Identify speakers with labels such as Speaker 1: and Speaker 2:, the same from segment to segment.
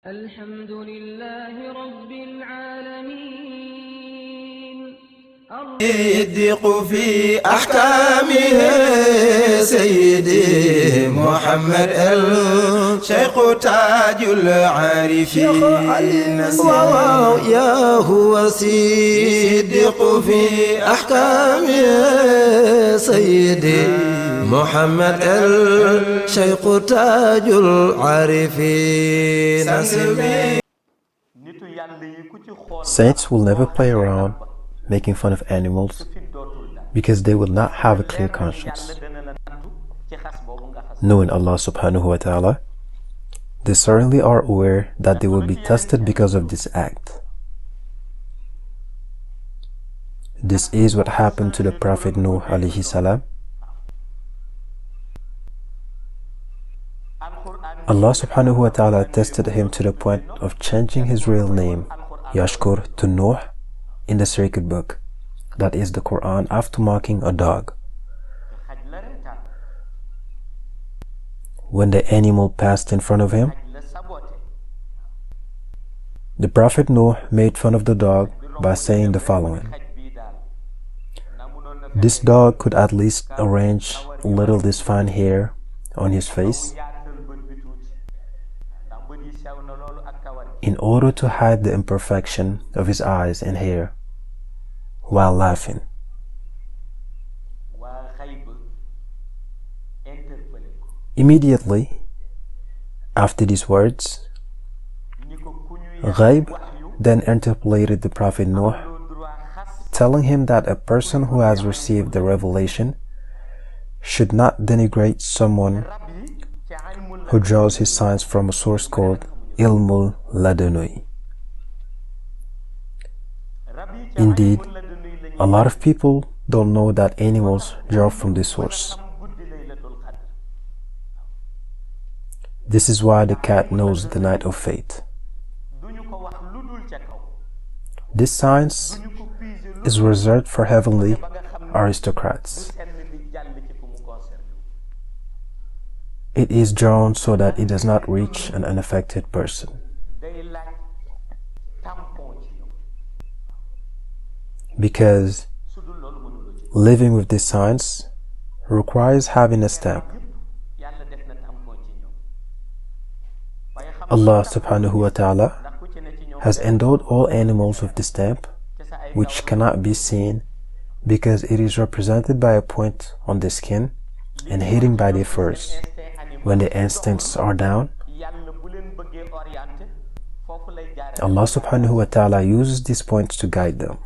Speaker 1: الحمد لله رب العالمين
Speaker 2: الصديق في أحكامه سيدي محمد الشيخ تاج العارفين يا هو صديق في أحكامه سيدي محمد الشيخ تاج العارفين.
Speaker 3: Saints will never play around making fun of animals because they will not have a clear conscience. Knowing Allah subhanahu wa ta'ala, they certainly are aware that they will be tested because of this act. This is what happened to the Prophet Nuh alayhi salam. Allah subhanahu wa ta'ala tested him to the point of changing his real name, Yashkur, to Nuh in the sacred book, that is the Quran, after marking a dog. When the animal passed in front of him, the Prophet Nuh made fun of the dog by saying the following: this dog could at least arrange a little this fine hair on his face in order to hide the imperfection of his eyes and hair while laughing. Immediately after these words, Ghaib then interpolated the Prophet Nuh, telling him that a person who has received the revelation should not denigrate someone who draws his signs from a source called Ilmul Ladunui. Indeed, a lot of people don't know that animals draw from this source. This is why the cat knows the night of fate. This science is reserved for heavenly aristocrats. It is drawn so that it does not reach an unaffected person. Because living with this science requires having a stamp. Allah subhanahu wa ta'ala has endowed all animals with the stamp, which cannot be seen because it is represented by a point on the skin and hidden by their furs. When the instincts are down, Allah subhanahu wa ta'ala uses these points to guide them.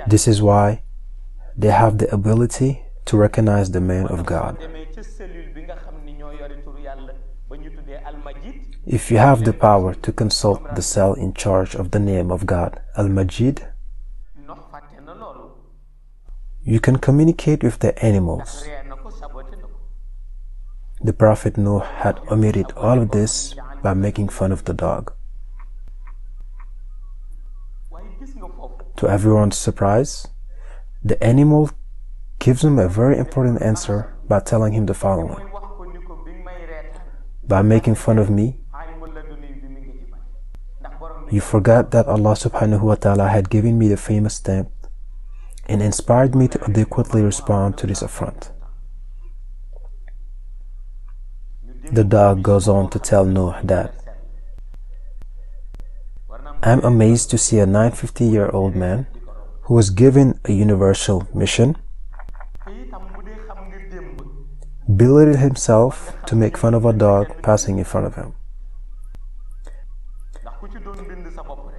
Speaker 3: This is why they have the ability to recognize the man of God. If you have the power to consult the cell in charge of the name of God, Al-Majid, you can communicate with the animals. The Prophet Nuh had omitted all of this by making fun of the dog. To everyone's surprise, the animal gives him a very important answer by telling him the following: by making fun of me, you forgot that Allah subhanahu wa ta'ala had given me the famous stamp and inspired me to adequately respond to this affront. The dog goes on to tell Nuh that, I'm amazed to see a 950-year-old man who was given a universal mission belittle himself to make fun of a dog passing in front of him.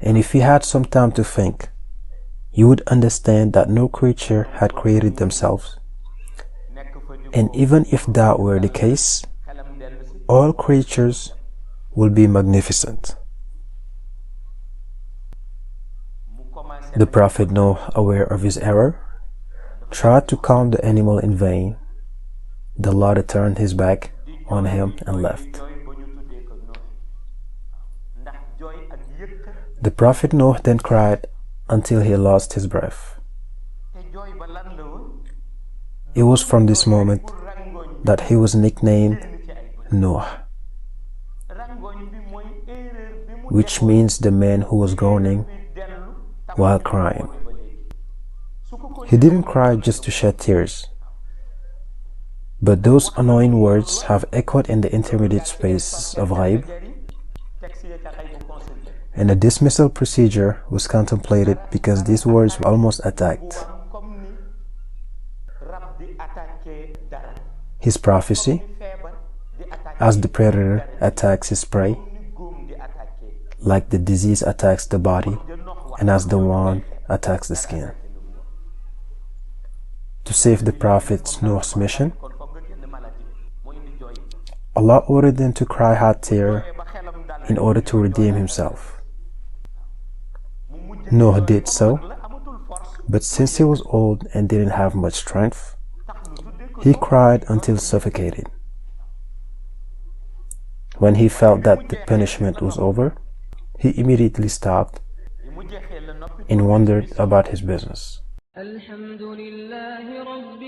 Speaker 3: And if he had some time to think, you would understand that no creature had created themselves. And even if that were the case, all creatures will be magnificent. The Prophet Noah, aware of his error, tried to calm the animal in vain. The latter turned his back on him and left. The Prophet Noah then cried until he lost his breath. It was from this moment that he was nicknamed Noah, which means the man who was groaning while crying. He didn't cry just to shed tears, but those annoying words have echoed in the intermediate spaces of ghaib, and a dismissal procedure was contemplated because these words were almost attacked. His prophecy, as the predator attacks his prey, like the disease attacks the body, and as the wand attacks the skin. To save the Prophet Nouh's mission, Allah ordered him to cry hot tear in order to redeem himself. Nouh did so, but since he was old and didn't have much strength, he cried until suffocated. When he felt that the punishment was over, he immediately stopped and wondered about his business.
Speaker 1: الحمد لله رب